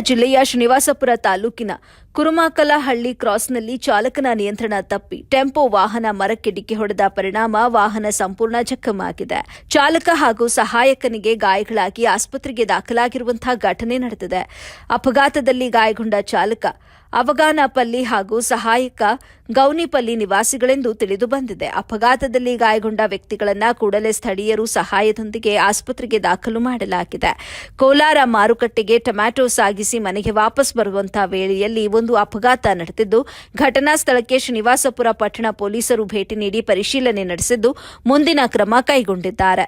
ಜಿಲ್ಲೆಯ ಶ್ರೀನಿವಾಸಪುರ ತಾಲೂಕಿನ ಕುರುಮಾಕಲಹಳ್ಳಿ ಕ್ರಾಸ್ನಲ್ಲಿ ಚಾಲಕನ ನಿಯಂತ್ರಣ ತಪ್ಪಿ ಟೆಂಪೋ ವಾಹನ ಮರಕ್ಕೆ ಡಿಕ್ಕಿ ಹೊಡೆದ ಪರಿಣಾಮ ವಾಹನ ಸಂಪೂರ್ಣ ಜಖಮಾಗಿದೆ. ಚಾಲಕ ಹಾಗೂ ಸಹಾಯಕನಿಗೆ ಗಾಯಗಳಾಗಿ ಆಸ್ಪತ್ರೆಗೆ ದಾಖಲಾಗಿರುವಂತಹ ಘಟನೆ ನಡೆದಿದೆ. ಅಪಘಾತದಲ್ಲಿ ಗಾಯಗೊಂಡ ಚಾಲಕ ಅವಗಾನಪಲ್ಲಿ ಹಾಗೂ ಸಹಾಯಕ ಗೌನಿಪಲ್ಲಿ ನಿವಾಸಿಗಳೆಂದು ತಿಳಿದು ಬಂದಿದೆ. ಅಪಘಾತದಲ್ಲಿ ಗಾಯಗೊಂಡ ವ್ಯಕ್ತಿಗಳನ್ನು ಕೂಡಲೇ ಸ್ಥಳೀಯರು ಸಹಾಯದೊಂದಿಗೆ ಆಸ್ಪತ್ರೆಗೆ ದಾಖಲು ಮಾಡಲಾಗಿದೆ. ಕೋಲಾರ ಮಾರುಕಟ್ಟೆಗೆ ಟೊಮ್ಯಾಟೊ ಸಾಗಿಸಿ ಮನೆಗೆ ವಾಪಸ್ ಬರುವಂತಹ ವೇಳೆಯಲ್ಲಿ ಒಂದು ಅಪಘಾತ ನಡೆದಿದ್ದು, ಘಟನಾ ಸ್ಥಳಕ್ಕೆ ಶ್ರೀನಿವಾಸಪುರ ಪಟ್ಟಣ ಪೊಲೀಸರು ಭೇಟಿ ನೀಡಿ ಪರಿಶೀಲನೆ ನಡೆಸಿದ್ದು ಮುಂದಿನ ಕ್ರಮ ಕೈಗೊಂಡಿದ್ದಾರೆ.